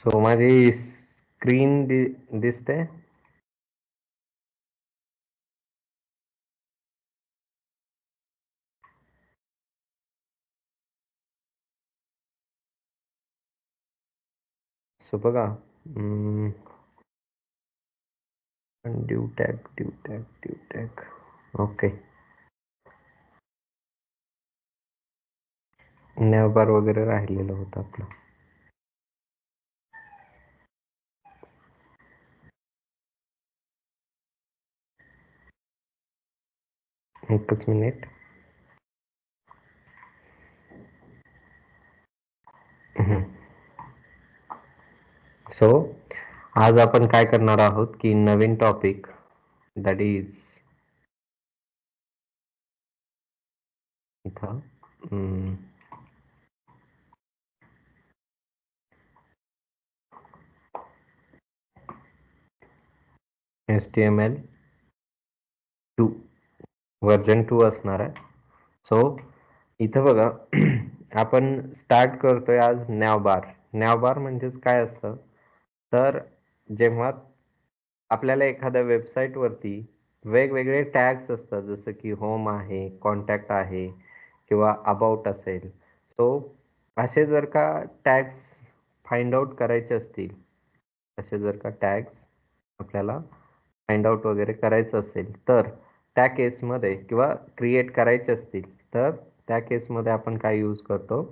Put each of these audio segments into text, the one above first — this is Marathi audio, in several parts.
सो माझी स्क्रीन दिसते. सो बघा, ड्यू टॅग. ओके, नॅवबार वगैरे राहिलेलं होतं आपलं. एकच मिनिट. सो आज आपण काय करणार आहोत की नवीन टॉपिक, दॅट इज इथं HTML2 व्हर्जन 2 असणार आहे. सो इथं बघा, आपण स्टार्ट करतोय आज नॅवबार. नॅवबार म्हणजेच काय असतं, तर जेव्हा आपल्याला एखाद्या वेबसाईटवरती वेगवेगळे टॅग्स असतात, जसं की होम आहे, कॉन्टॅक्ट आहे किंवा अबाउट असेल. सो असे जर का टॅग्स फाइंड आउट करायचे असतील, असे जर का टॅग्स आपल्याला फाइंड आउट वगैरे करायचं असेल, तर त्या केसमध्ये किंवा क्रिएट करायचे असतील, तर त्या केसमध्ये आपण काय यूज करतो,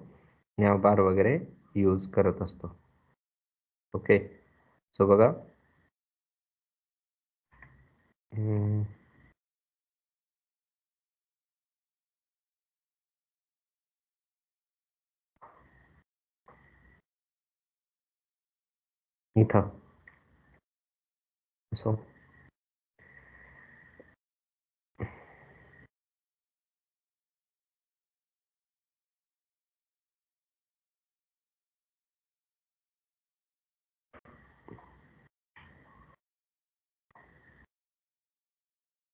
नॅवबार वगैरे यूज करत असतो. ओके, सो बघा, इथं so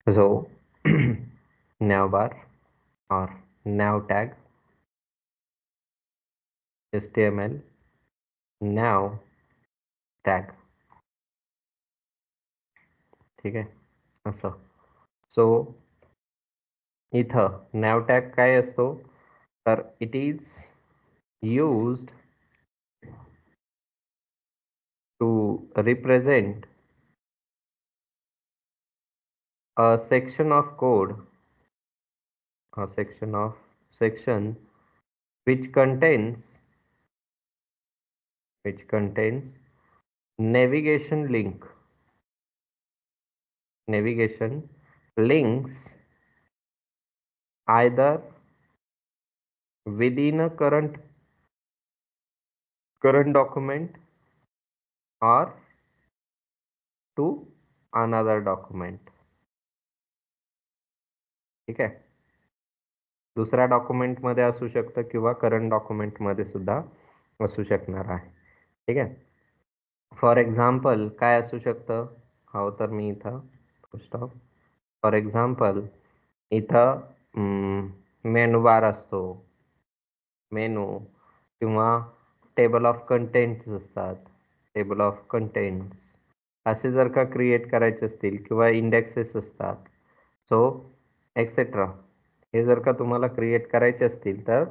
So navbar or nav tag, HTML nav tag, ठीक आहे असं. सो इथं nav tag काय असतो, तर it is used to represent a section of code, a section which contains navigation links either within a current document or to another document. ठीक आहे, दुसऱ्या डॉक्युमेंटमध्ये असू शकतं किंवा करंट डॉक्युमेंटमध्ये सुद्धा असू शकणार आहे. ठीक आहे, फॉर एक्झाम्पल काय असू शकतं, हो तर मी इथं स्टॉप. फॉर एक्झाम्पल इथं मेनू बार असतो, मेनू किंवा टेबल ऑफ कंटेंट्स असतात, टेबल ऑफ कंटेंट्स असे जर का क्रिएट करायचे असतील किंवा इंडेक्सेस असतात, सो एक्सेट्रा, हे जर का तुम्हाला क्रिएट करायचे असतील तर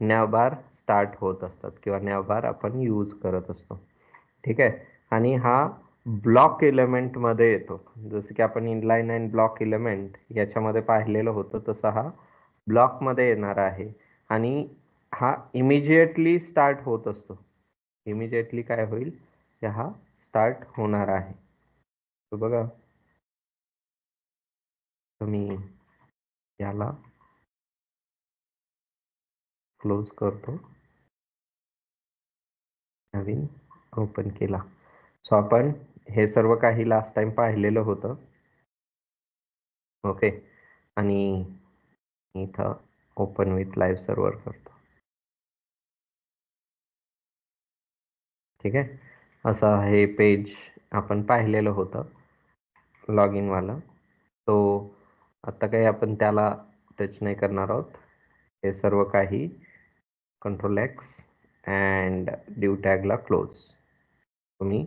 नॅवबार स्टार्ट होत असतात किंवा नॅवबार आपण यूज करत असतो. ठीक आहे, आणि हा ब्लॉक एलिमेंट मध्ये येतो, जसं की आपण इनलाईन अँड ब्लॉक एलिमेंट याच्यामध्ये पाहिलेलं होतं, तसं हा ब्लॉक मध्ये येणार आहे. आणि हा इमिजिएटली स्टार्ट होत असतो, इमिजिएटली काय होईल, हा स्टार्ट होणार आहे. तो बघा, तुम्ही याला क्लोज करतो, नवीन ओपन केला. सो आपण हे सर्व काही लास्ट टाइम पाहिलेलं होतं. ओके, आणि इथं ओपन विथ लाईव्ह सर्व्हर करतो. ठीक आहे, असं हे पेज आपण पाहिलेलं होतं लॉग इन वाला. तो आता काही आपण त्याला टच नाही करणार आहोत. हे सर्व काही कंट्रोल एक्स अँड ड्यू टॅगला क्लोज. तुम्ही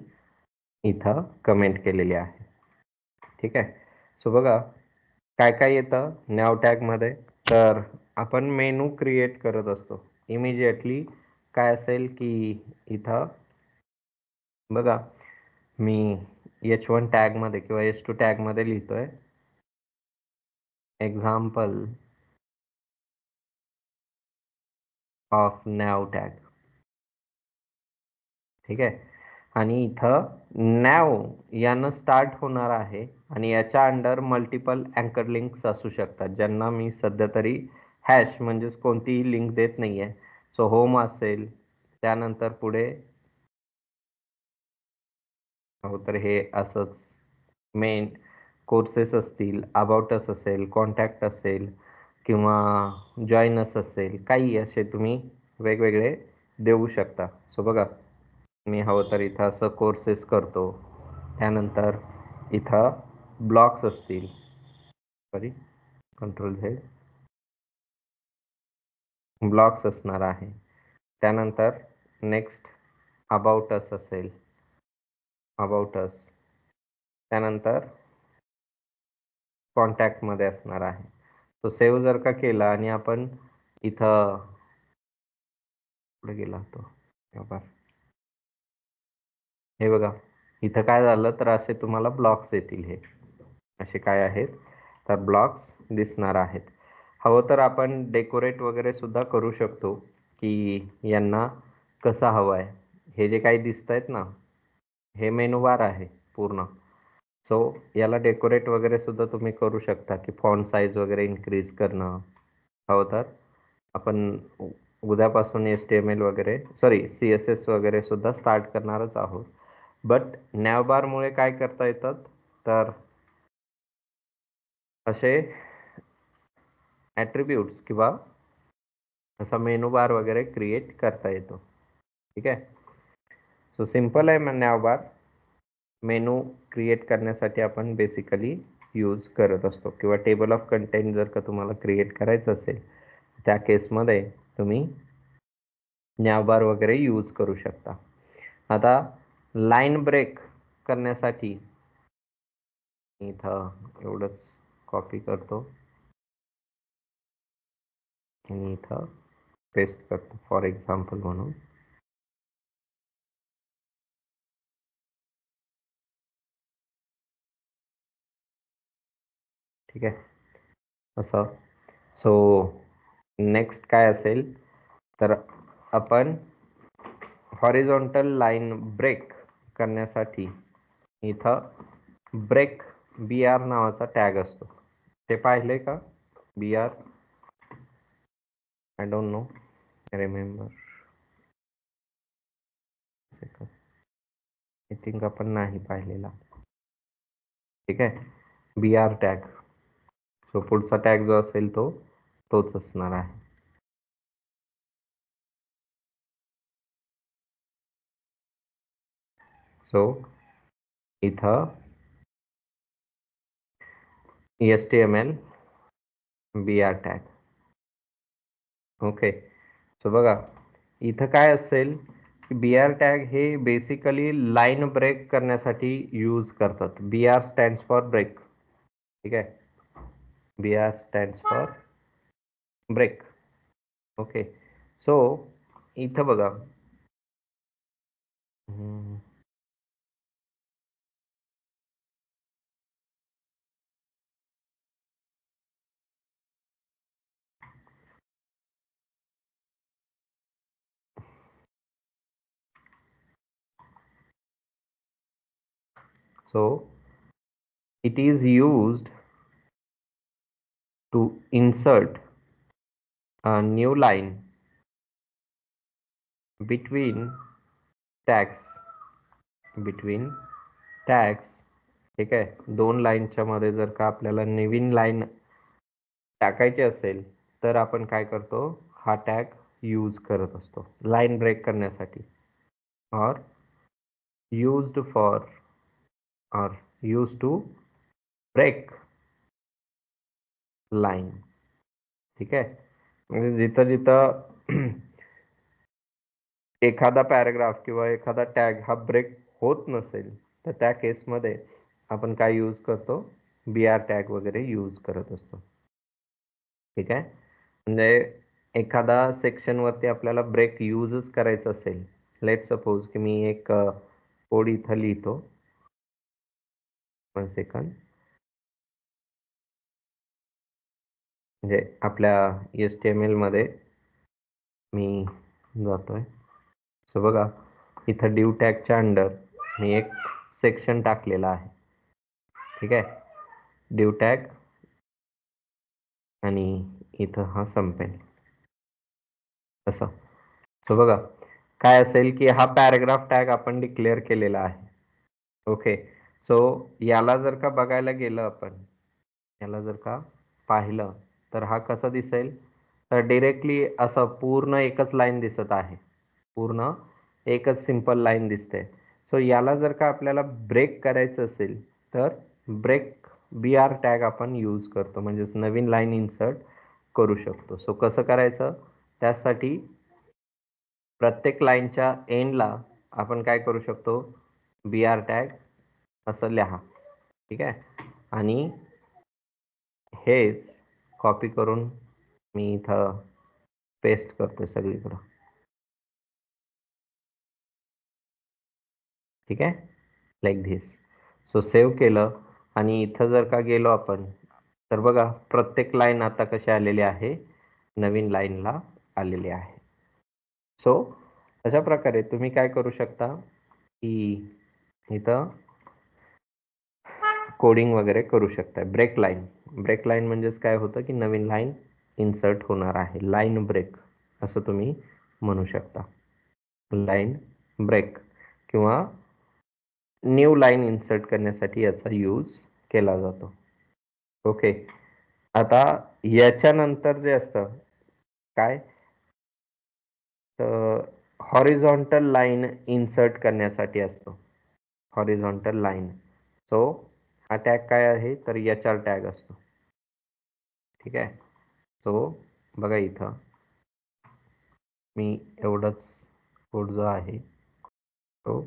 इथं कमेंट केलेली आहे. ठीक आहे. सो बघा काय काय येतं नॅव टॅगमध्ये. तर आपण मेनू क्रिएट करत असतो इमिजिएटली. काय असेल की इथं बघा मी H1 टॅगमध्ये किंवा H2 टॅगमध्ये लिहितोय एक्झाम्पल ऑफ नॅव टॅग. ठीक आहे. आणि इथं नॅव यानं स्टार्ट होणार आहे आणि याच्या अंडर मल्टिपल अँकर लिंक्स असू शकतात, ज्यांना मी सध्या तरी हॅश म्हणजेच कोणतीही लिंक देत नाहीये. सो होम असेल, त्यानंतर पुढे हो तर हे असंच मेन कोर्सेस असतील, अबाउट अस असेल, कॉन्टॅक्ट असेल किंवा जॉईन अस असेल, काही असे तुम्ही वेगवेगळे देऊ शकता. सो बघा मी हवं तर इथं असं कोर्सेस करतो, त्यानंतर इथं ब्लॉक्स असतील, सॉरी कंट्रोल झेड, ब्लॉक्स असणार आहे. त्यानंतर नेक्स्ट अबाउट अस असेल, अबाउट अस, त्यानंतर कॉन्टॅक्टमध्ये असणार आहे. तो सेव्ह जर का केला आणि आपण इथं पुढे गेला तो हे बघा इथं काय झालं तर असे तुम्हाला ब्लॉक्स येतील. हे असे काय आहेत तर ब्लॉक्स दिसणार आहेत. हवं तर आपण डेकोरेट वगैरे सुद्धा करू शकतो की यांना कसं हवं आहे. हे जे काही दिसत आहेत ना हे मेनू बार आहे पूर्ण. सो याला डेकोरेट वगैरे सुद्धा तुम्ही करू शकता की फॉन्ट साईज वगैरे इन्क्रीज करणं. हवं तर आपण उद्यापासून HTML वगैरे सॉरी CSS वगैरे सुद्धा स्टार्ट करणारच आहोत. बट नॅवबारमुळे काय करता येतात तर असे ॲट्रिब्यूट्स किंवा असा मेनू बार वगैरे क्रिएट करता येतो. ठीक आहे. सो सिंपल आहे नॅवबार. मेनू क्रिएट करण्यासाठी आपण बेसिकली यूज करत असतो किंवा टेबल ऑफ कंटेंट जर का तुम्हाला क्रिएट करायचं असेल त्या केसमध्ये तुम्ही नॅवबार वगैरे यूज करू शकता. आता लाईन ब्रेक करण्यासाठी इथं एवढंच कॉपी करतो आणि इथं पेस्ट करतो फॉर एक्झाम्पल म्हणून. ठीक आहे असं. सो नेक्स्ट काय असेल तर आपण हॉरिझॉन्टल लाईन ब्रेक करण्यासाठी इथं ब्रेक BR नावाचा टॅग असतो. ते पाहिले का BR? I don't know, remember, I think आपण नाही पाहिलेला. ठीक आहे. BR tag. सो पुढचा टॅग जो असेल तो तोच असणार आहे. सो इथं HTML BR tag. Okay. So बघा इथं काय असेल BR टॅग हे बेसिकली लाईन ब्रेक करण्यासाठी यूज करतात. BR stands for break. ठीक आहे. BR stands for break. Okay. So इथं बघा so it is used to insert a new line between tags. ठीक आहे. दोन लाईनच्या मध्ये जर का आपल्याला नवीन लाईन टाकायची असेल तर आपण काय करतो हा टॅग यूज करत असतो लाईन ब्रेक करण्यासाठी. और used for or used to break line. ठीक आहे. म्हणजे जिथं जिथं एखादा पॅराग्राफ किंवा एखादा टॅग हा ब्रेक होत नसेल तर त्या केसमध्ये आपण काय यूज करतो, BR टॅग वगैरे यूज करत असतो. ठीक आहे. म्हणजे एखादा सेक्शन वरती आपल्याला ब्रेक यूजच करायचा असेल, लेट सपोज की मी एक कोड इथं लिहितो. 1 सेकंड. म्हणजे आपल्या HTML मध्ये मी जातोय. सो बघा, इथं डिव टॅगच्या अंडर मी एक सेक्शन टाकलेला आहे. ठीक आहे. डिव टॅग आणि इथं हा संपेल असं. सो बघा काय असेल की हा पॅराग्राफ टॅग आपण डिक्लेअर केलेला आहे. ओके. सो याला जर का बघायला गेलं आपण, याला जर का पाहिलं तर हा कसा दिसेल, तर डिरेक्टली असं पूर्ण एकच लाईन दिसत आहे. पूर्ण एकच सिंपल लाईन दिसते. सो याला जर का आपल्याला ब्रेक करायचं असेल तर ब्रेक BR टॅग आपण यूज करतो, म्हणजेच नवीन लाईन इन्सर्ट करू शकतो. सो कसं करायचं, त्यासाठी प्रत्येक लाईनच्या एंडला आपण काय करू शकतो, BR टॅग असं लिहा. ठीक आहे. आणि हेच कॉपी करून मी इथं पेस्ट करतो सगळीकडं. ठीक आहे, लाईक धिस. सो सेव्ह केलं आणि इथं जर का गेलो आपण तर बघा प्रत्येक लाईन आता कशी आलेली आहे, नवीन लाईनला आलेली आहे. सो अशा प्रकारे तुम्ही काय करू शकता की इथं कोडिंग वगैरे करू शकता. ब्रेक लाईन म्हणजेच काय होतं की नवीन लाईन इन्सर्ट होणार आहे, लाईन ब्रेक असं तुम्ही म्हणू शकता. लाईन ब्रेक किंवा न्यू लाईन इन्सर्ट करण्यासाठी याचा यूज केला जातो. ओके. आता याच्यानंतर जे असतं काय, तर हॉरिझॉन्टल लाईन इन्सर्ट करण्यासाठी असतो, हॉरिझॉन्टल लाईन. सो हा टॅग काय आहे, तर HR टॅग असतो. ठीक आहे. सो बघा इथं मी एवढंच कोड जो आहे तो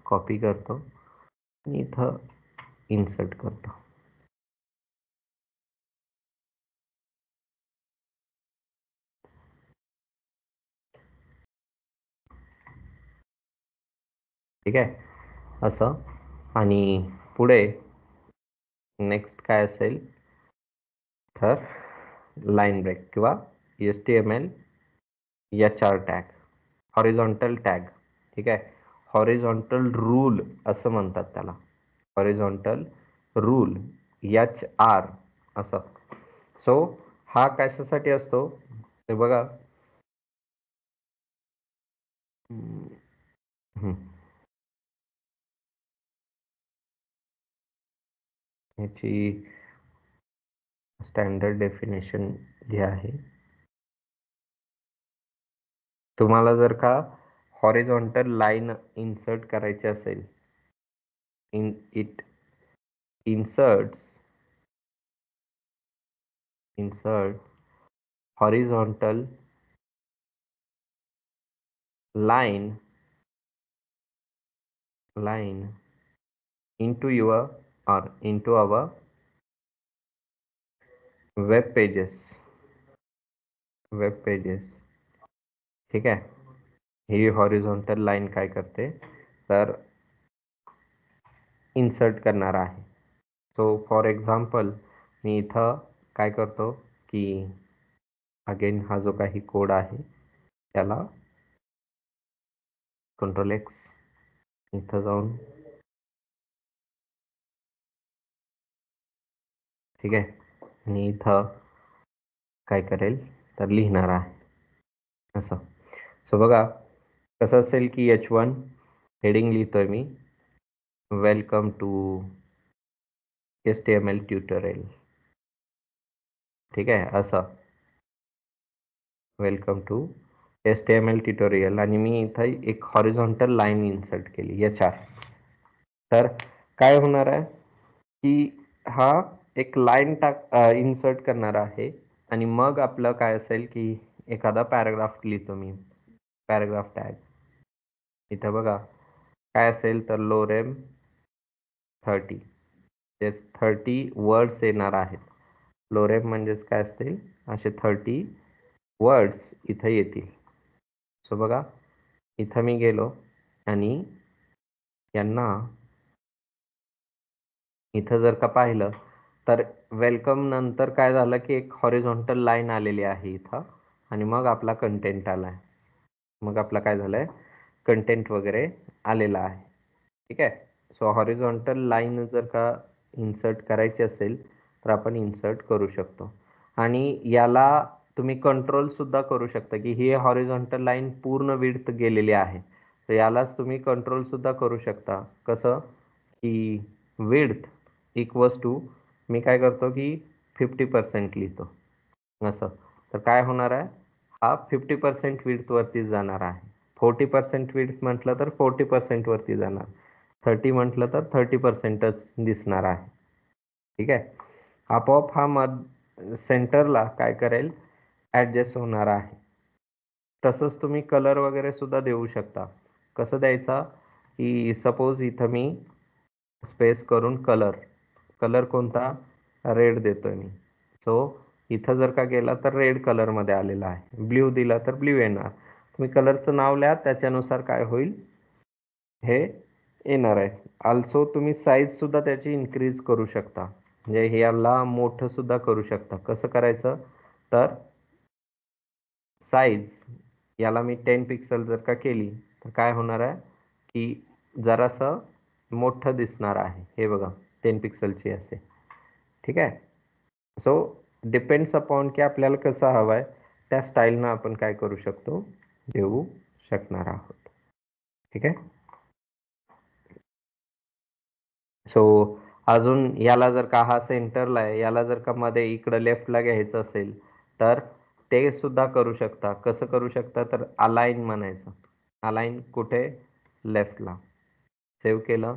कॉपी करतो आणि इथं इन्सर्ट करतो. ठीक आहे असं. आणि पुढे नेक्स्ट काय असेल, तर लाईन ब्रेक किंवा HTML HR tag, horizontal tag. ठीक आहे. हॉरिझॉन्टल रूल असं म्हणतात त्याला, हॉरिझॉन्टल रूल, HR असं. सो हा कशासाठी असतो ते बघा. याची स्टँडर्ड डेफिनेशन जी आहे, तुम्हाला जर का हॉरिझॉन्टल लाईन इन्सर्ट करायची असेल, it insert horizontal line into our web pages. ठीक आहे. ही हॉरिझॉन्टल लाईन काय करते, तर इन्सर्ट करणार आहे. सो फॉर एक्झाम्पल मी इथं काय करतो की अगेन हा जो काही कोड आहे त्याला Ctrl+X इथं जाऊन, ठीक आहे, आणि इथं काय करेल तर लिहिणार आहे असं. सो बघा कसं असेल की H1 हेडिंग लिहितोय मी, वेलकम टू HTML ट्युटोरियल. ठीक आहे असं, वेलकम टू HTML ट्युटोरियल. आणि मी इथं एक हॉरिझॉन्टल लाईन इन्सर्ट केली HR. तर काय होणार आहे की हा एक लाईन इन्सर्ट करणार आहे आणि मग आपलं काय असेल की एखादा पॅराग्राफ लिहितो मी, पॅराग्राफ टॅग. इथं बघा काय असेल तर लोरेम 30, ते 30 वर्ड्स येणार आहेत. लोरेम म्हणजेच काय असतील, असे 30 वर्ड्स इथं येतील. सो बघा इथं मी गेलो आणि यांना इथं जर का पाहिलं तर वेलकम नंतर काय झालं की एक हॉरिझॉन्टल लाईन आलेली आहे इथं आणि मग आपला कंटेंट आलाय. मग आपला काय झालंय, कंटेंट वगैरे आलेला आहे. ठीक आहे. सो हॉरिझॉन्टल लाईन जर का इन्सर्ट करायची असेल तर आपण इन्सर्ट करू शकतो आणि याला तुम्ही कंट्रोल सुद्धा करू शकता की ही हॉरिझॉन्टल लाईन पूर्ण विड्थ गेलेली आहे, तर यालाच तुम्ही कंट्रोल सुद्धा करू शकता. कसं की विड्थ इक्वल्स टू, मी काय करतो की 50% लिहितो असं, तर काय होणार आहे, हा 50% विड्थ वरती जाणार आहे. 40% विड्थ म्हटलं तर 40% वरती जाणार, 30 म्हटलं तर 30%च दिसणार आहे. ठीक आहे. आपोआप हा सेंटरला काय करेल, ऍडजस्ट होणार आहे. तसंच तुम्ही कलर वगैरे सुद्धा देऊ शकता. कसं द्यायचा की सपोज इथं मी स्पेस करून कलर, कलर कोणता, रेड देतोय मी. सो इथं जर का गेला तर रेड कलर मध्ये आलेला आहे, ब्ल्यू दिला तर ब्ल्यू येणार. तुम्ही कलरचं नाव लिहा, त्याच्यानुसार काय होईल हे येणार आहे. आल्सो तुम्ही साईज सुद्धा त्याची इन्क्रीज करू शकता, म्हणजे याला मोठं सुद्धा करू शकता. कसं करायचं तर साईज याला मी 10 पिक्सल जर का केली तर काय होणार आहे की जरासं मोठं दिसणार आहे. हे बघा 10 पिक्सलची असे. ठीक आहे. सो डिपेंड्स अपॉन की आपल्याला कसं हवं आहे त्या स्टाईलनं आपण काय करू शकतो, देऊ शकणार आहोत. ठीक आहे. सो अजून याला जर का हा सेंटरला आहे, याला जर का मध्ये इकडं लेफ्टला घ्यायचं असेल तर ते सुद्धा करू शकता. कसं करू शकता तर अलाइन म्हणायचं. अलाइन कुठे, लेफ्टला. सेव्ह केलं,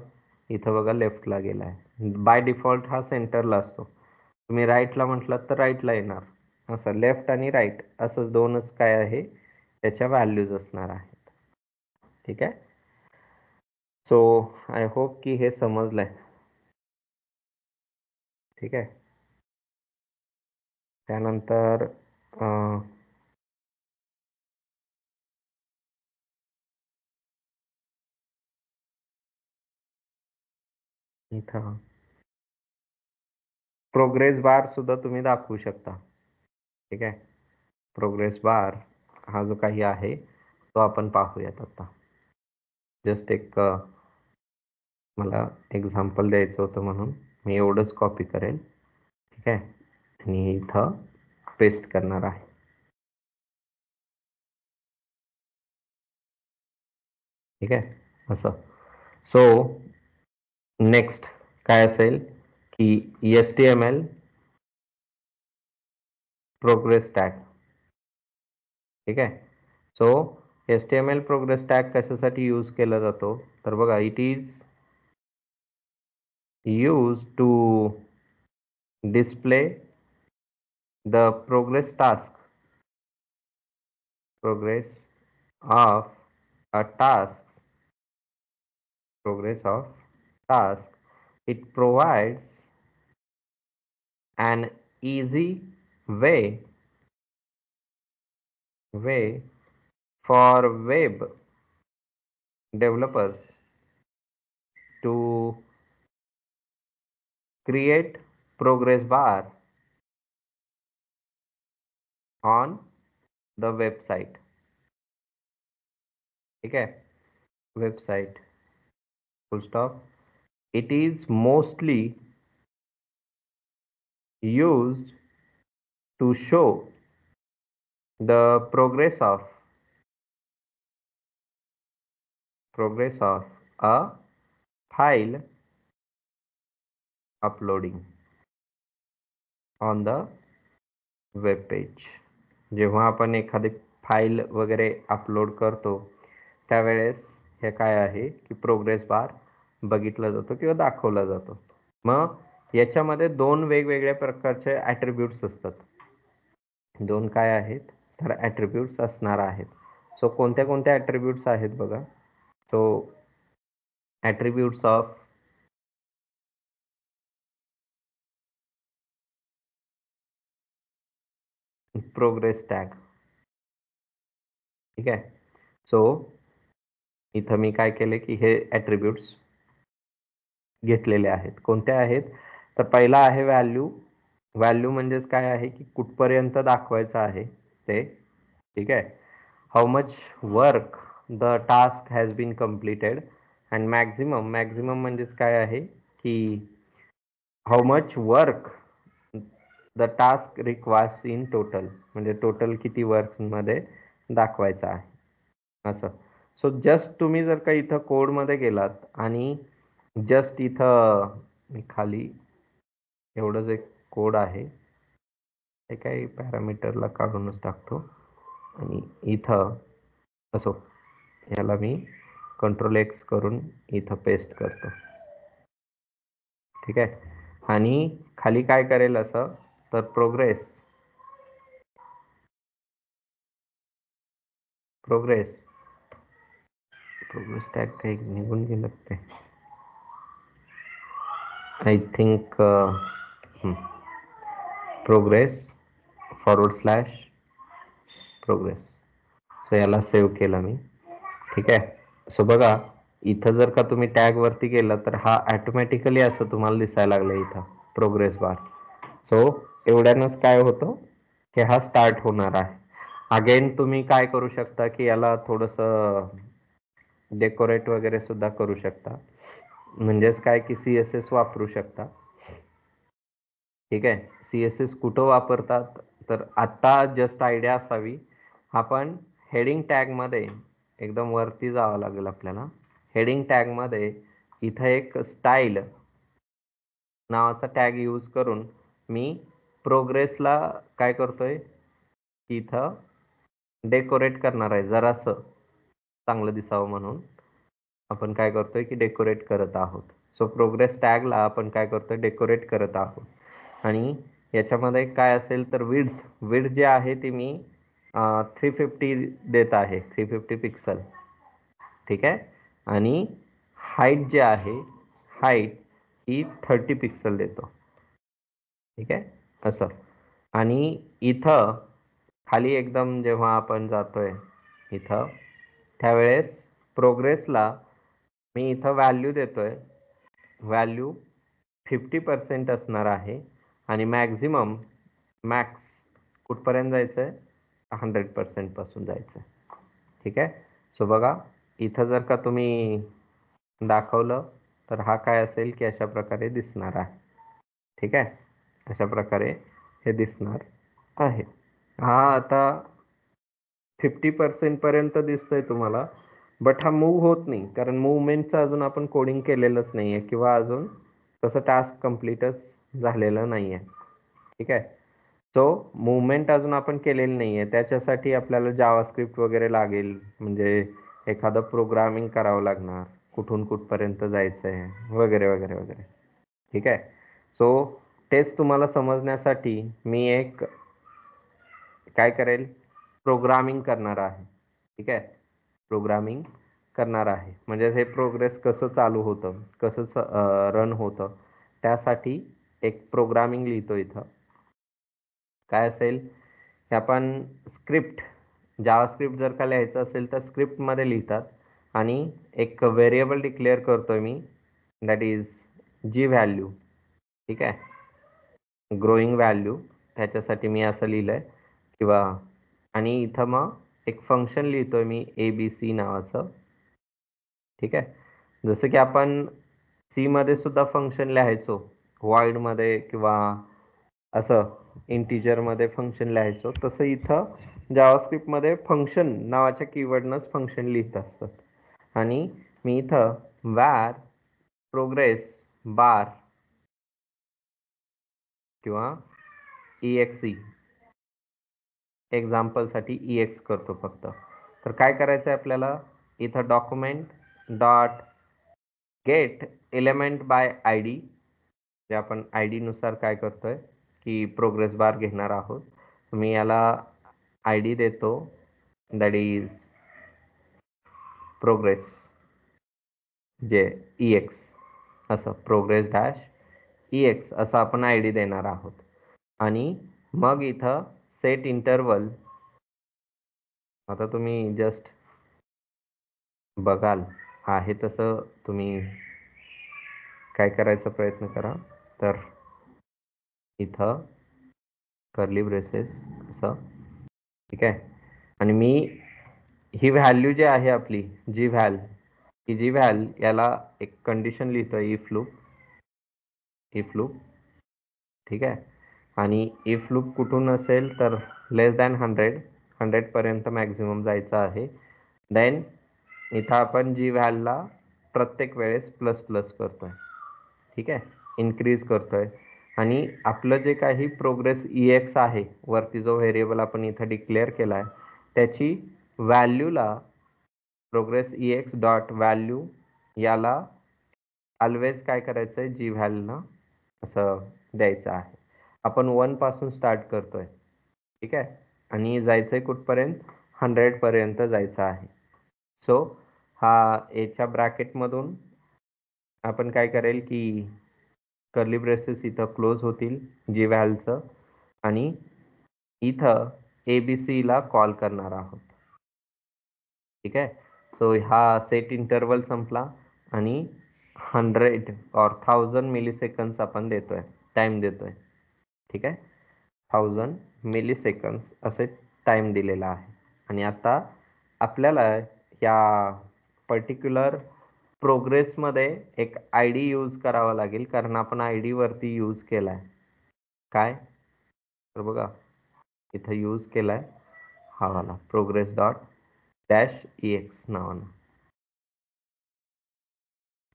इथं बघा लेफ्टला गेला आहे. बाय डिफॉल्ट हा सेंटरला असतो. तुम्ही राईटला म्हटलात तर राईटला येणार. असं लेफ्ट आणि राईट असं दोनच काय आहे त्याच्या व्हॅल्यूज असणार आहेत. ठीक आहे. सो आय होप की हे समजलंय. ठीक आहे. त्यानंतर इथं प्रोग्रेस बार सुद्धा तुम्ही दाखवू शकता. ठीक आहे. प्रोग्रेस बार हा जो काही आहे तो आपण पाहूयात आता. जस्ट एक मला एक्झाम्पल द्यायचं होतं म्हणून मी एवढंच कॉपी करेल. ठीक आहे. आणि इथं पेस्ट करणार आहे. ठीक आहे. असं. सो नेक्स्ट काय असेल की HTML प्रोग्रेस टॅग. ठीक आहे. सो HTML प्रोग्रेस टॅग कशासाठी यूज केला जातो तर बघा, it is use to display the progress of a task, progress of task. It provides an easy way for web developers to create progress bar on the website. ठीक है, website, full stop. It is mostly used to show the progress of a file uploading on the web page. जेव्हा आपण एखादी फाईल वगैरे अपलोड करतो त्यावेळेस हे काय आहे की प्रोग्रेस बार बघितला जातो किंवा दाखवला जातो. मग याच्यामध्ये दोन वेगवेगळ्या प्रकारचे ॲट्रिब्यूट्स असतात. दोन काय आहेत तर ॲट्रिब्यूट्स असणार आहेत. सो कोणत्या कोणत्या ॲट्रिब्यूट्स आहेत बघा. So attributes of progress tag. ठीक आहे. सो इथं मी काय केले की हे ॲट्रिब्यूट्स घेतलेले आहेत. कोणते आहेत? तर पहिला आहे व्हॅल्यू. व्हॅल्यू म्हणजेच काय आहे की कुठपर्यंत दाखवायचं आहे ते. ठीक आहे. How much work the task has been completed. And maximum, maximum म्हणजेच काय आहे की how much work the task requires in total, म्हणजे टोटल किती वर्क्समध्ये दाखवायचं आहे असं. सो जस्ट तुम्ही जर का इथं कोडमध्ये गेलात आणि जस्ट इथं मी खाली एवढंच एक कोड आहे, हे काही पॅरामीटरला काढूनच टाकतो आणि इथं असो याला मी कंट्रोल एक्स करून इथं पेस्ट करतो. ठीक आहे. आणि खाली काय करेल असं तर प्रोग्रेस टॅग काही निघून गेलं ते, I think progress / progress. So याला सेव्ह केलं मी. ठीक आहे. सो बघा इथं जर का तुम्ही टॅग वरती गेला तर हा ऑटोमॅटिकली असं तुम्हाला दिसायला लागलं इथं प्रोग्रेस बार. सो एवढ्यानंच काय होतं की हा स्टार्ट होणार आहे. अगेन तुम्ही काय करू शकता की याला थोडंसं डेकोरेट वगैरे सुद्धा करू शकता. म्हणजेच काय की CSS वापरू शकता. ठीक आहे. CSS कुठं वापरतात तर आता जस्ट आयडिया असावी. आपण हेडिंग टॅगमध्ये एकदम वरती जावं लागेल आपल्याला. हेडिंग टॅगमध्ये इथं एक स्टाईल नावाचा टॅग यूज करून मी प्रोग्रेसला काय करतोय इथं डेकोरेट करणार आहे. जरासं चांगलं दिसावं म्हणून आपण काय करतोय की डेकोरेट करत आहोत. सो प्रोग्रेस टॅगला आपण काय करतोय डेकोरेट करत आहोत. आणि याच्यामध्ये काय असेल तर विड्थ जे आहे ती मी 350 देत आहे, 350 पिक्सल. ठीक आहे. आणि हाईट जे आहे हाईट ही 30 पिक्सल देतो. ठीक आहे असं. आणि इथं खाली एकदम जेव्हा आपण जातोय इथं त्यावेळेस प्रोग्रेसला मी इथं व्हॅल्यू देतोय. व्हॅल्यू 50% असणार आहे आणि मॅक्स कुठपर्यंत जायचं आहे 100% पासून जायचं आहे. ठीक आहे. सो बघा इथं जर का तुम्ही दाखवलं तर हा काय असेल की अशा प्रकारे दिसणार आहे. ठीक आहे. अशा प्रकारे हे दिसणार आहे. हा आता 50% पर्यंत दिसतोय तुम्हाला, बट हा मूव्ह होत नाही कारण मुवमेंटचं अजून आपण कोडिंग केलेलंच नाही आहे किंवा अजून तसं टास्क कम्प्लीटच झालेलं नाही आहे. ठीक आहे. सो मुवमेंट अजून आपण केलेली नाही आहे. त्याच्यासाठी आपल्याला जावास्क्रिप्ट वगैरे लागेल, म्हणजे एखादं प्रोग्रामिंग करावं लागणार, कुठून कुठपर्यंत जायचं आहे वगैरे वगैरे वगैरे. ठीक आहे. सो तेच तुम्हाला समजण्यासाठी मी एक काय करेल प्रोग्रामिंग करणार आहे. ठीक आहे. प्रोग्रामिंग करणार आहे म्हणजे हे प्रोग्रेस कसं चालू होतं, कसं रन होतं त्यासाठी एक प्रोग्रामिंग लिहितो इथं. काय असेल की आपण स्क्रिप्ट जावास्क्रिप्ट जर का लिहायचं असेल तर स्क्रिप्टमध्ये लिहितात आणि एक व्हेरिएबल डिक्लेअर करतोय मी, दॅट इज जी व्हॅल्यू. ठीक आहे. ग्रोईंग व्हॅल्यू त्याच्यासाठी मी असं लिहिलंय किंवा आणि इथं मग एक फंक्शन लिहितोय मी ABC नावाचं. ठीक आहे. जसं की आपण सी मध्ये सुद्धा फंक्शन लिहायचो, void मध्ये किंवा असं इंटिजर मध्ये फंक्शन लिहायचो, तसं इथं जावास्क्रिप्ट मध्ये फंक्शन नावाच्या कीवर्डनंच फंक्शन लिहित असतात. आणि मी इथं var प्रोग्रेस बार किंवा exe एक्झाम्पलसाठी EX करतो फक्त. तर काय करायचं आहे आपल्याला इथं document dot gate element by ID, जे आपण ID नुसार काय करतोय की प्रोग्रेस बार घेणार आहोत. मी याला ID देतो, दॅट इज प्रोग्रेस. जे EX असं प्रोग्रेस डॅश EX असं आपण आय डी देणार आहोत. आणि मग इथं सेट इंटरवल, आता तुम्ही जस्ट बघाल आहे तसं तुम्ही काय करायचा प्रयत्न करा. तर इथं कर्ली ब्रेसेस असं, ठीक आहे. आणि मी ही व्हॅल्यू जी आहे आपली जी व्हॅल, ही जी व्हॅल याला एक कंडिशन लिहितोय इफ लूप, ठीक आहे. आणि इफ लूप कुठून असेल तर लेस दॅन 100 पर्यंत मॅक्झिमम जायचं आहे. देन इथं आपण जी व्हॅलला प्रत्येक वेळेस प्लस प्लस करतोय, ठीक आहे, इन्क्रीज करतोय. आणि आपलं जे काही प्रोग्रेस EX आहे वरती जो व्हेरिएबल आपण इथं डिक्लेअर केला आहे त्याची व्हॅल्यूला प्रोग्रेस EX डॉट व्हॅल्यू याला ऑलवेज काय करायचं आहे, जी व्हॅल्यूला असं द्यायचं आहे. आपण 1 पासून स्टार्ट करतोय, ठीक आहे, आणि जायचंय कुठपर्यंत 100 पर्यंत जायचं आहे. सो हा याच्या ब्रॅकेटमधून आपण काय करेल की कर्ली ब्रेसेस इथं क्लोज होतील जी व्हॅलचं, आणि इथं ABC ला कॉल करणार आहोत, ठीक आहे. सो हा सेट इंटरवल संपला आणि 100 और 1000 मिली सेकंड्स आपण देतोय, टाइम देतोय, ठीक आहे. 1000 मिली सेकंड्स असे टाइम दिलेला आहे. आणि आता आपल्याला या पर्टिक्युलर प्रोग्रेसमध्ये एक आय डी यूज करावा लागेल, कारण आपण आय डी वरती यूज केलाय काय, तर बघा इथं यूज केलाय हा वाला प्रोग्रेस डॉट डॅश EX नावानं,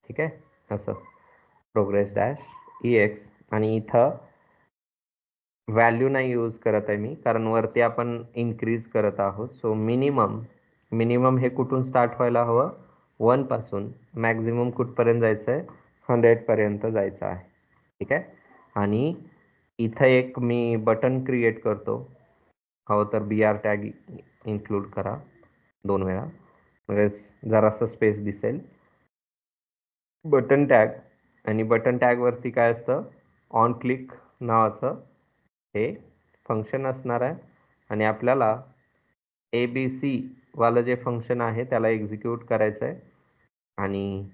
ठीक आहे. असं प्रोग्रेस डॅश EX. आणि इथं व्हॅल्यू नाही यूज करत आहे मी, कारण वरती आपण इन्क्रीज करत आहोत. सो मिनिमम हे कुठून स्टार्ट व्हायला हवं, 1 पासून. मॅक्झिमम कुठपर्यंत जायचं आहे, 100 पर्यंत जायचं आहे, ठीक आहे. आणि इथं एक मी बटन क्रिएट करतो, हवं तर BR टॅग इन्क्लूड करा 2 वेळा, म्हणजे जरासं स्पेस दिसेल. बटन टॅग, आणि बटन टॅग वरती काय असतं, ऑन क्लिक नावाचं हे फंक्शन असणार आहे. आणि आपल्याला ABC वालं जे फंक्शन आहे त्याला एक्झिक्यूट करायचं आहे. आणि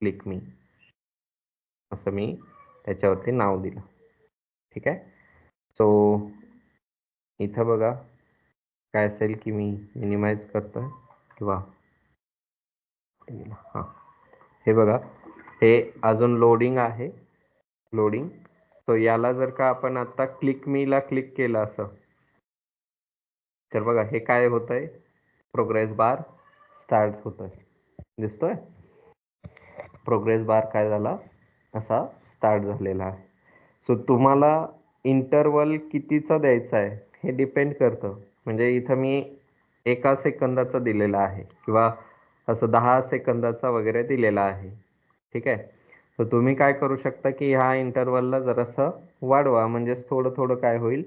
क्लिक मी असं मी त्याच्यावरती नाव दिलं, ठीक आहे. सो इथं बघा काय असेल की मी मिनिमाइज करतोय किंवा हां, हे बघा हे अजून लोडिंग आहे, लोडिंग. सो याला जर का आपण आता क्लिक मीला क्लिक केलं असं, तर बघा हे काय होतंय, प्रोग्रेस बार स्टार्ट होतोय, दिसतोय प्रोग्रेस बार काय झाला असा स्टार्ट झालेला आहे. सो तुम्हाला इंटरवल कितीचा द्यायचा आहे हे डिपेंड करतं. म्हणजे इथं मी 1 सेकंदाचा दिलेला आहे किंवा असं 10 सेकंदाचा वगैरे दिलेला आहे, ठीक आहे. तर तुम्ही काय करू शकता की ह्या इंटरवलला जरासं वाढवा, म्हणजेच थोडं थोडं काय होईल,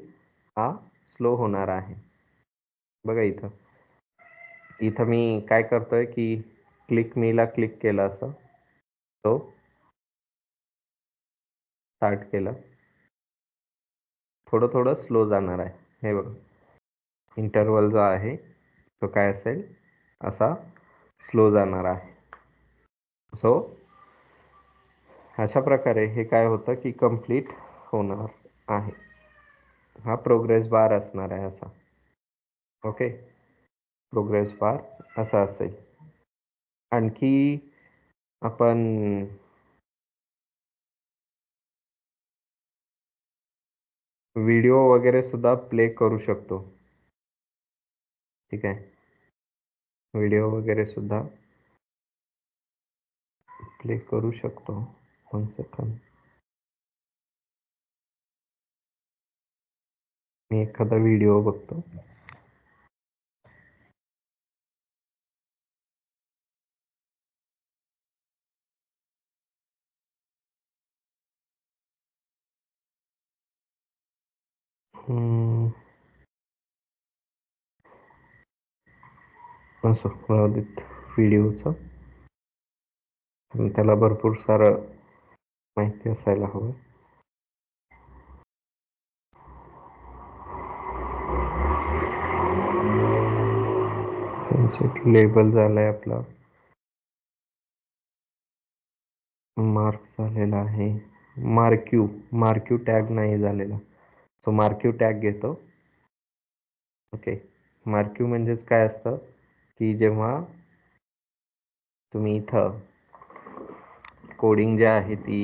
हा स्लो होणार आहे. बघा इथं इथं मी काय करतोय की क्लिक मीला क्लिक केलं असं, तो स्टार्ट केलं, थोडं थोडं स्लो जाणार आहे. हे बघा इंटरवल जो आहे तो काय असेल असा स्लो जाणार आहे. सो अशा प्रकारे हे काय होतं की कंप्लीट होणार आहे. हा प्रोग्रेस बार असणार आहे असा, ओके. प्रोग्रेस बार असा असेल. आणखी आपण व्हिडिओ वगैरे सुद्धा प्ले करू शकतो, ठीक आहे. व्हिडिओ वगैरे सुद्धा प्ले करू शकतो. 1 सेकंद, मी एखादा व्हिडिओ बघतो. असं व्हिडिओचं त्याला भरपूर सारं माहिती असायला हवं. लेबल झालंय आपला, मार्क झालेला आहे. मार्क्यू टॅग नाही झालेला, तो मार्क्यू टॅग घेतो. ओके, मार्क्यू म्हणजेच काय असतं की जेव्हा तुम्ही इथं कोडिंग जे आहे ती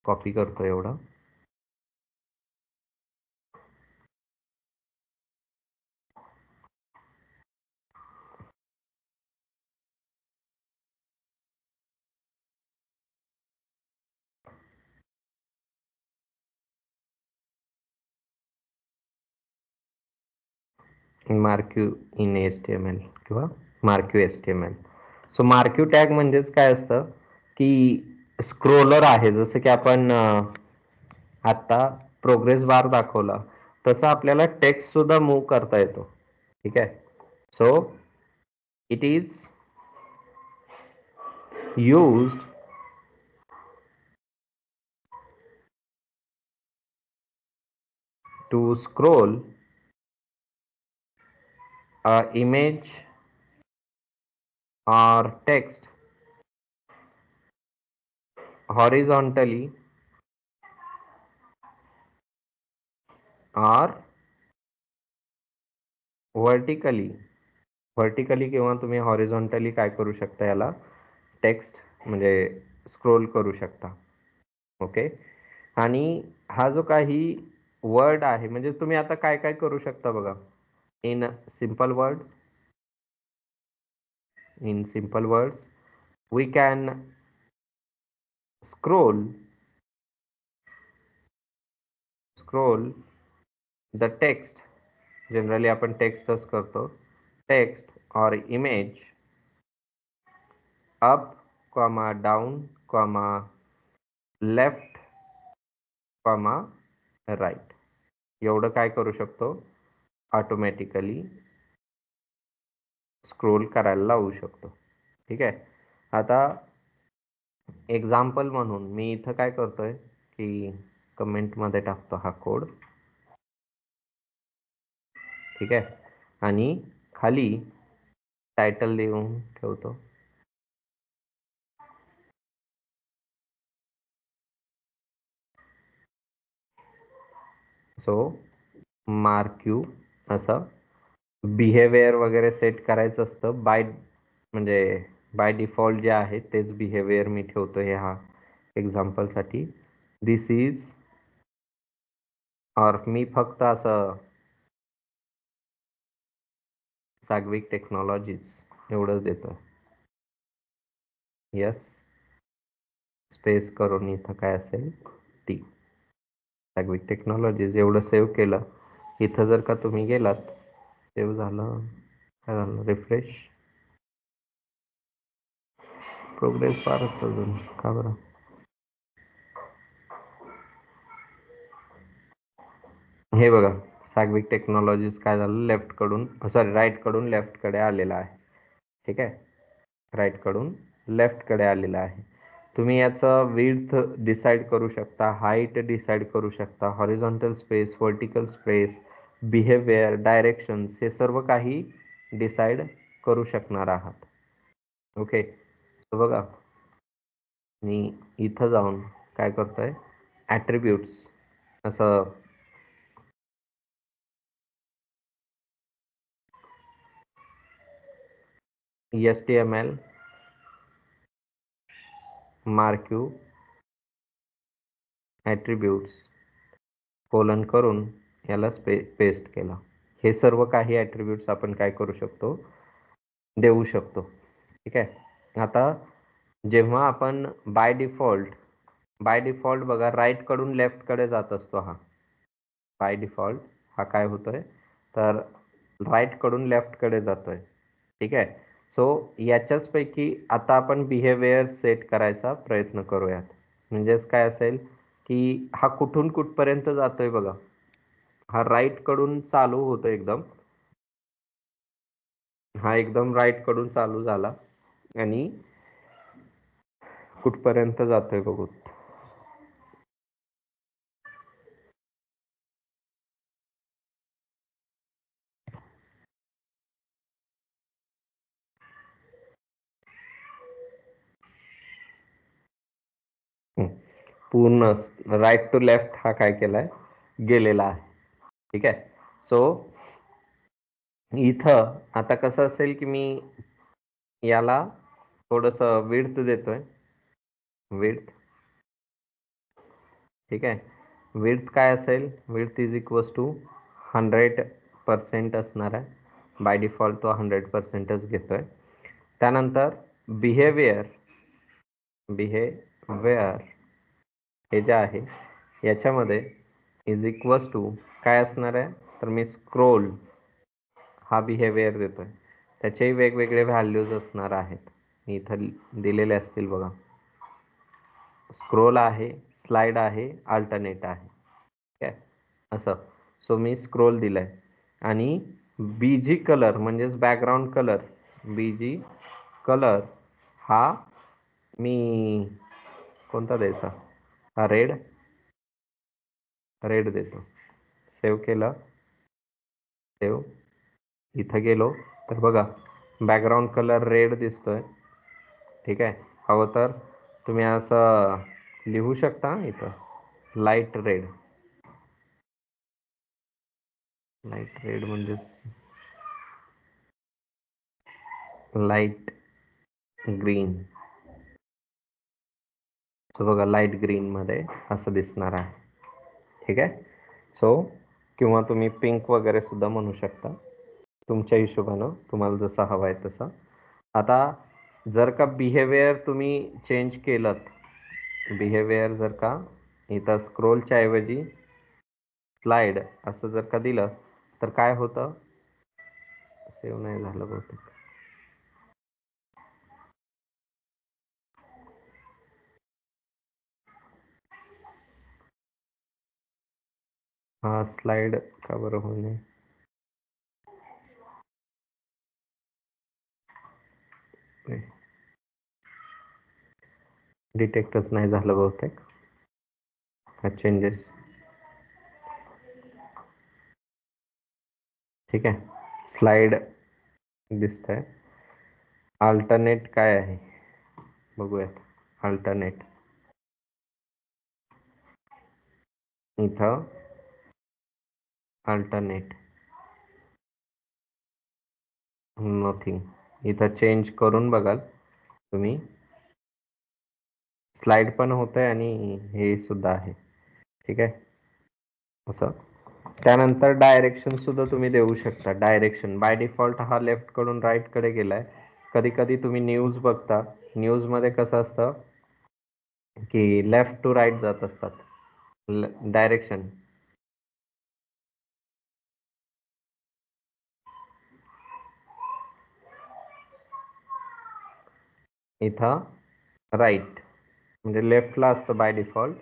कॉपी करतो एवढं, मार्क्यू इन HTML किंवा marquee HTML. So marquee tag म्हणजेच काय असतं की स्क्रोलर आहे, जसं की आपण आता प्रोग्रेस बार दाखवला तसं आपल्याला टेक्स्ट सुद्धा मूव्ह करता येतो. ठीक आहे, so it is used to scroll a image or text horizontally or vertically किंवा तुम्ही हॉरिझॉन्टली काय करू शकता, याला टेक्स्ट म्हणजे स्क्रोल करू शकता. ओके, आणि हा जो काही वर्ड आहे म्हणजे तुम्ही आता काय काय करू शकता बघा. In simple words we can scroll the text. Generally आपण टेक्स्टच करतो. टेक्स्ट और image up comma down comma left comma right, एवढं काय करू शकतो, ऑटोमॅटिकली स्क्रोल करायला लावू शकतो. ठीक आहे, आता एक्झाम्पल म्हणून मी इथं काय करतोय की कमेंटमध्ये टाकतो हा कोड. ठीक आहे, आणि खाली टायटल देऊन ठेवतो. सो मार्क्यू असं बिहेवियर वगैरे सेट करायचं असतं. बाय डिफॉल्ट जे आहे तेच बिहेवियर मी ठेवतो ह्या एक्झाम्पलसाठी. दिस इज, और मी फक्त असं साग्विक टेक्नॉलॉजीज एवढंच देतो. यस, स्पेस करून इथं काय असेल टी, साग्विक टेक्नॉलॉजीज एवढं सेव्ह केलं. इथं जर का तुम्ही गेलात, सेव्ह झालं, काय झालं, रिफ्रेश, प्रोग्रेस फारच अजून का बरं. हे बघा, साग्विक टेक्नॉलॉजीज काय झालं, लेफ्ट कडून सॉरी राईट कडून लेफ्ट कडे आलेला आहे. ठीक आहे, राईट कडून लेफ्ट कडे आलेला आहे. तुम्ही याचं विड्थ डिसाईड करू शकता, हाईट डिसाईड करू शकता, horizontal space, vertical space, behaviour, directions, हे सर्व काही डिसाईड करू शकणार आहात. ओके, तर बघा मी इथं जाऊन काय करतोय, ॲट्रिब्यूट्स असं HTML मार्क्यू ॲट्रिब्यूट्स कोलन करून याला पेस्ट केला. हे सर्व काही ॲट्रिब्यूट्स आपण काय करू शकतो, देऊ शकतो. ठीक आहे, आता जेव्हा आपण बाय डिफॉल्ट बघा राईट कडून लेफ्ट कडे जात असतो. हा बाय डिफॉल्ट हा काय होतोय, तर राईट कडून लेफ्ट कडे जातोय. ठीक आहे, सो याच्याच पैकी आता आपण बिहेवियर सेट करायचा प्रयत्न करूयात. म्हणजेच काय असेल की हा कुठून कुठपर्यंत जातोय बघा. हा राईट कडून चालू होतो एकदम, हा एकदम राईट कडून चालू झाला आणि कुठपर्यंत जातोय बघू. पूर्ण राईट टू लेफ्ट हा काय केलाय, गेलेला आहे. ठीक आहे. सो इथं आता कसं असेल की मी याला थोडस विड्थ देतोय, विड्थ. ठीक आहे. विड्थ काय असेल, विड्थ इज इक्वल्स टू 100% असणार आहे. बाय डिफॉल्ट तो 100%च घेतोय. त्यानंतर बिहेवियर, बिहेवियर हे जे आहे याच्यामध्ये इज इक्वल्स टू काय असणार आहे, तर मी स्क्रोल हा बिहेवियर देतोय. त्याचेही वेगवेगळे व्हॅल्यूज असणार आहेत, मी इथं दिलेले असतील बघा. स्क्रोल आहे, स्लाइड आहे, अल्टरनेट आहे. ठीक आहे, असं. सो मी स्क्रोल दिलाय आणि बीजी कलर म्हणजेच बॅकग्राऊंड कलर, बीजी कलर हा मी कोणता द्यायचा, हा रेड, रेड देतो. सेव्ह केलं, सेव्ह. इथं गेलो तर बघा बॅकग्राऊंड कलर रेड दिसतोय. ठीक आहे. हवं तर तुम्ही असं लिहू शकता इथं लाईट रेड, लाईट रेड म्हणजेच लाईट ग्रीन. सो बघा लाईट ग्रीन मध्ये असं दिसणार आहे. ठीक आहे. सो किंवा तुम्ही पिंक वगैरे सुद्धा म्हणू शकता, तुमच्या हिशोबानं तुम्हाला जसं हवं आहे तसं. आता जर का बिहेवियर तुम्ही चेंज केलं, बिहेवियर जर का इथं स्क्रोलच्या ऐवजी स्लाइड असं जर का दिलं तर काय होतं, सेव्ह नाही झालं बहुतेक. हा स्लाइड का बरं होणे, डिटेक्टच नाही झालं बहुतेक हा चेंजेस. ठीक आहे. स्लाइड दिसतंय. अल्टरनेट काय आहे बघूयात. अल्टरनेट इथं अल्टरनेट नथिंग, इथं चेंज करून बघाल तुम्ही, स्लाइड पण होत आहे आणि हे सुद्धा आहे. ठीक आहे, असं. त्यानंतर डायरेक्शन सुद्धा तुम्ही देऊ शकता. डायरेक्शन बाय डिफॉल्ट हा लेफ्ट कडून राईट कडे गेलाय. कधी कधी तुम्ही न्यूज बघता, न्यूज मध्ये कसं असतं की लेफ्ट टू राईट जात असतात डायरेक्शन. इथं राईट म्हणजे लेफ्टला असतं बाय डिफॉल्ट,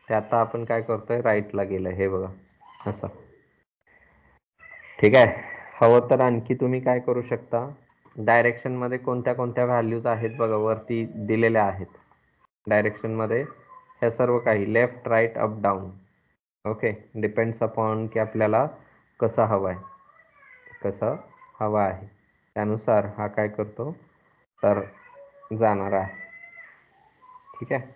ते आता आपण काय करतोय राईटला गेलंय, हे बघा असं. ठीक आहे. हवं तर आणखी तुम्ही काय करू शकता, डायरेक्शन मध्ये कोणत्या कोणत्या व्हॅल्यूज आहेत बघा, वरती दिलेल्या आहेत. डायरेक्शन मध्ये हे सर्व काही left right up down. Okay, depends upon की आपल्याला कसं हवं आहे, कसं हवं आहे त्यानुसार हा काय करतो तर जाणार आहे. ठीक आहे.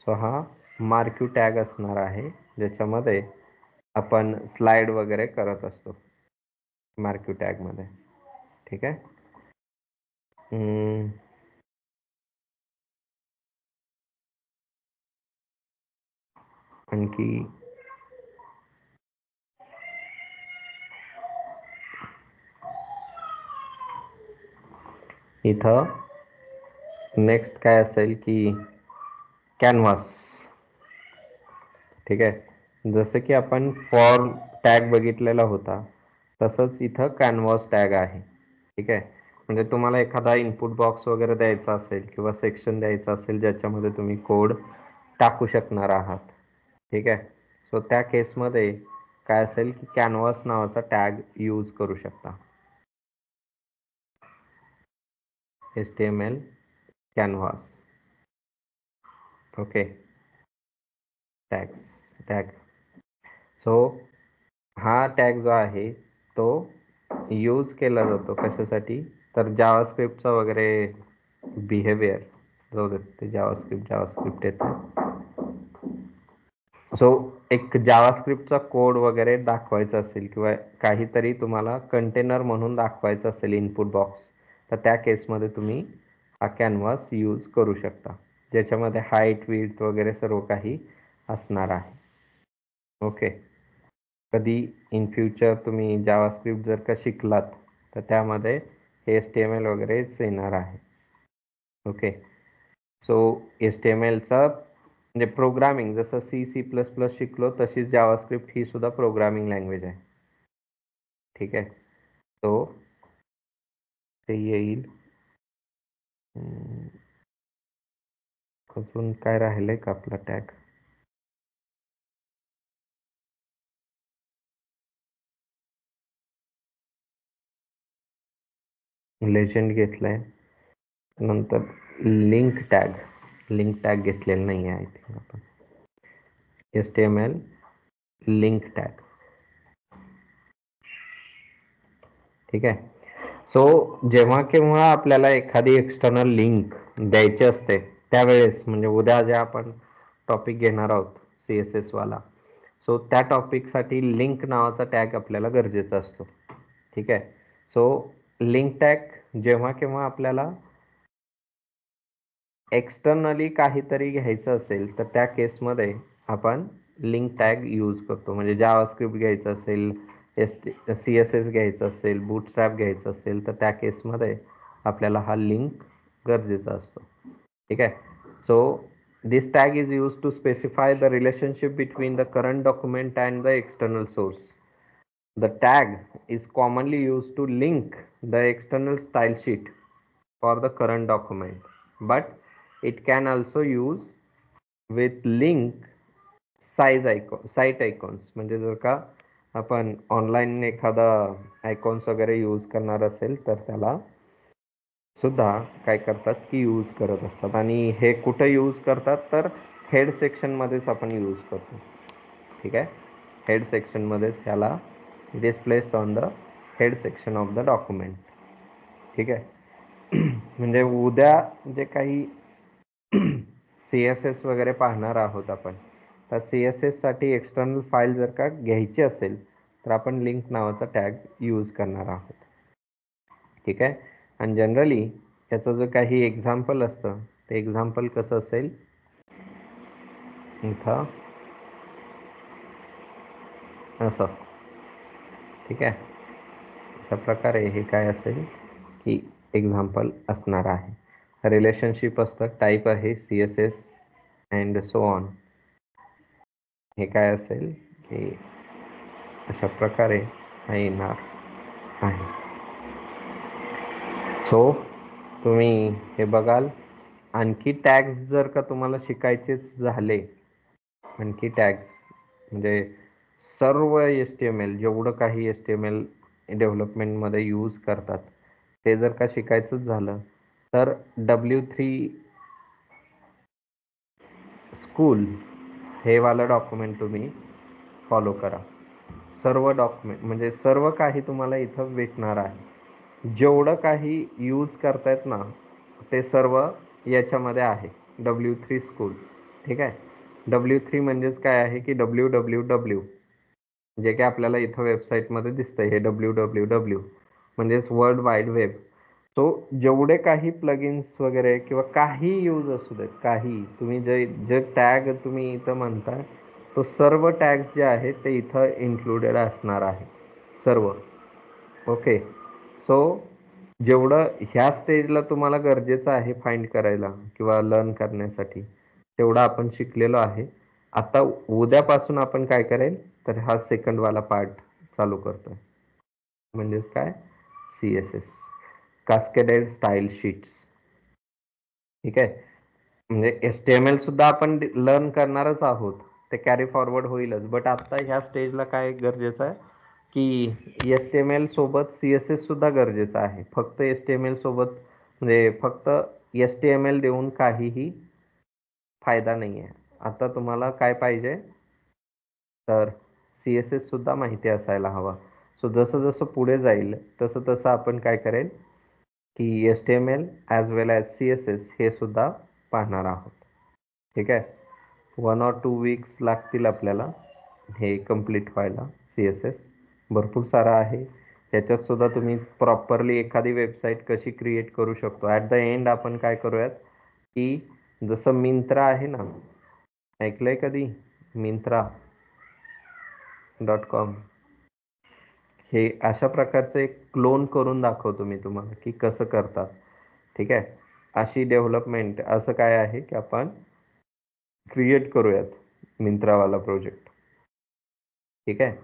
सो हा मार्क्यू टॅग असणार आहे ज्याच्यामध्ये आपण स्लाइड वगैरे करत असतो मार्क्यू टॅग मध्ये. ठीक आहे. आणखी इथं नेक्स्ट काय असेल की कॅनव्हास. ठीक आहे. जसं की आपण फॉर्म टॅग बघितलेला होता तसंच इथं कॅनव्हास टॅग आहे. ठीक आहे. म्हणजे तुम्हाला एखादा इनपुट बॉक्स वगैरे द्यायचा असेल किंवा सेक्शन द्यायचा असेल ज्याच्यामध्ये तुम्ही कोड टाकू शकणार आहात. ठीक आहे. सो त्या केसमध्ये काय असेल की कॅनव्हास नावाचा टॅग यूज करू शकता. HTML canvas. Okay, tag. So हा टॅग जो आहे तो यूज केला जातो कशासाठी, तर जावास्क्रिप्टचा वगैरे बिहेवियर जाऊ दे, ते जावास्क्रिप्ट येतं. सो एक जावास्क्रिप्टचा कोड वगैरे दाखवायचा असेल किंवा काहीतरी तुम्हाला कंटेनर म्हणून दाखवायचं असेल इनपुट बॉक्स, तर त्या केसमध्ये तुम्ही हा कॅनव्हास यूज करू शकता, ज्याच्यामध्ये हाईट विड्थ वगैरे सर्व काही असणार आहे. ओके, कधी इन फ्युचर तुम्ही जावास्क्रिप्ट जर का शिकलात तर त्यामध्ये HTML वगैरेच येणार आहे. ओके, सो HTMLचा म्हणजे प्रोग्रामिंग जसं C++ शिकलो तशीच जावास्क्रिप्ट ही सुद्धा प्रोग्रामिंग लँग्वेज आहे. ठीक आहे, तो ते येईल. अजून काय राहिलंय का आपला टॅग? लेजंड घेतलाय, नंतर लिंक टॅग घेतलेलं नाही आहे आय थिंक आपण. HTML link tag. ठीक आहे, सो जेव्हा केव्हा आपल्याला एखादी एक्सटर्नल लिंक द्यायची असते त्यावेळेस, म्हणजे उद्या जे आपण टॉपिक घेणार आहोत CSS वाला, सो त्या टॉपिकसाठी लिंक नावाचा टॅग आपल्याला गरजेचा असतो. ठीक आहे, सो लिंक टॅग जेव्हा केव्हा आपल्याला एक्सटर्नली काहीतरी घ्यायचं असेल तर त्या केसमध्ये आपण लिंक टॅग यूज करतो. म्हणजे जावास्क्रिप्ट घ्यायचं असेल, CSS घ्यायचं असेल, बूटस्ट्रॅप घ्यायचं असेल, तर त्या केसमध्ये आपल्याला हा लिंक गरजेचा असतो. ठीक आहे, so this tag is use to specify the relationship between the current document and the external source. The tag is commonly used to link the external style sheet for the current document, but it can also use with link site icons. म्हणजे जर का आपण ऑनलाईन एखादा आयकॉन्स वगैरे यूज करणार असेल तर त्याला सुद्धा काय करतात की यूज करत असतात. आणि हे कुठं यूज करतात तर हेड सेक्शनमध्येच आपण यूज करतो. ठीक आहे, हेड सेक्शनमध्येच ह्याला it is placed on the head section of the document. ठीक आहे, म्हणजे उद्या जे काही CSS वगैरे पाहणार आहोत आपण, तर CSS साठी एक्सटर्नल फाईल जर का घ्यायची असेल तर आपण लिंक नावाचा टॅग यूज करणार आहोत. ठीक आहे, आणि जनरली याचं जो काही एक्झाम्पल असतं ते एक्झाम्पल कसं असेल, इथं असं. ठीक आहे, अशा प्रकारे हे काय असेल की एक्झाम्पल असणार आहे. रिलेशनशिप असतं, टाईप आहे CSS अँड सो ऑन. हे काय असेल की अशा प्रकारे हा येणार आहे. सो तुम्ही हे बघाल. आणखी टॅग्स जर का तुम्हाला शिकायचेच झाले, आणखी टॅग्स म्हणजे सर्व HTML जेवढं काही HTML डेव्हलपमेंटमध्ये यूज करतात ते जर का शिकायचंच झालं तर W3 स्कूल हे वालं डॉक्युमेंट तुम्ही फॉलो करा. सर्व डॉक्युमेंट म्हणजे सर्व काही तुम्हाला इथं भेटणार आहे. जेवढं काही यूज करतायत ना ते सर्व याच्यामध्ये आहे, W3 स्कूल. ठीक आहे, W3 म्हणजेच काय आहे की www, जे काही आपल्याला इथं वेबसाईटमध्ये दिसतंय हे www म्हणजेच वर्ल्ड वाईड वेब. सो जेवढे काही प्लगइन्स वगैरे किंवा काही यूज असू देत, काही तुम्ही जे टॅग तुम्ही इथं म्हणताय तो सर्व टॅग्स जे आहेत ते इथं इन्क्लुडेड असणार आहे सर्व. ओके, सो जेवढं ह्या स्टेजला तुम्हाला गरजेचं आहे फाइंड करायला किंवा लर्न करण्यासाठी तेवढं आपण शिकलेलो आहे. आता उद्यापासून आपण काय करेल तर हा सेकंड वाला पार्ट चालू करतोय, म्हणजेच काय CSS कास्केडेड स्टाईल शीट्स. ठीक आहे, म्हणजे HTML सुद्धा आपण लर्न करणारच आहोत, ते कॅरी फॉरवर्ड होईलच. बट आता ह्या स्टेजला काय गरजेचं आहे की HTML सोबत CSS सुद्धा गरजेचं आहे. फक्त HTML सोबत म्हणजे फक्त HTML देऊन काहीही फायदा नाही आहे. आता तुम्हाला काय पाहिजे, तर CSS सुद्धा माहिती असायला हवा. सो जसं जसं पुढे जाईल तसं तसं आपण काय करेल की HTML ॲज वेल ॲज CSS हे सुद्धा पाहणार आहोत. ठीक आहे. 1 or 2 वीक्स लागतील आपल्याला हे कम्प्लीट व्हायला. CSS भरपूर सारा आहे. त्याच्यात सुद्धा तुम्ही प्रॉपरली एखादी वेबसाईट कशी क्रिएट करू शकतो. ॲट द एंड आपण काय करूयात की जसं मिंत्रा आहे ना, ऐकलंय कधी Myntra.com, हे अशा प्रकारचं एक क्लोन करून दाखवतो मी तुम्हाला की कसं करतात. ठीक आहे. अशी डेव्हलपमेंट असं काय आहे की आपण क्रिएट करूयात मिंत्रावाला प्रोजेक्ट. ठीक आहे.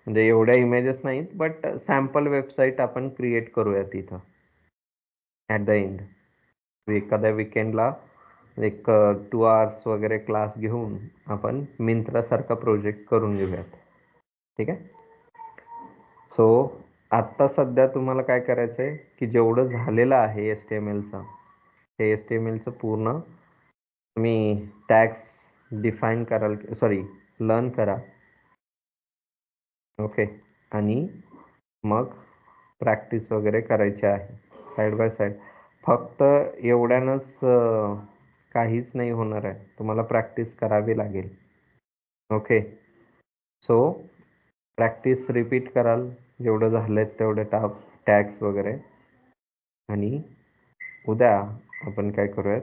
म्हणजे एवढ्या इमेजेस नाहीत, बट सॅम्पल वेबसाईट आपण क्रिएट करूयात इथं ॲट द एंड. एखाद्या विकेंडला एक 2 आवर्स वगैरे क्लास घेऊन आपण मिंत्रासारखा प्रोजेक्ट करून घेऊयात. ठीक आहे. सो आत्ता सध्या तुम्हाला काय करायचं आहे की जेवढं झालेलं आहे HTMLचं, ते HTMLचं पूर्ण तुम्ही टॅग्स डिफाईन कराल, सॉरी लर्न करा. ओके. आणि मग प्रॅक्टिस वगैरे करायची आहे साईड बाय साईड. फक्त एवढ्यानंच काहीच नाही होणार आहे, तुम्हाला प्रॅक्टिस करावी लागेल. ओके. सो प्रॅक्टिस रिपीट कराल जेवढं झालंय तेवढे टॅग्स वगैरे. आणि उद्या आपण काय करूयात,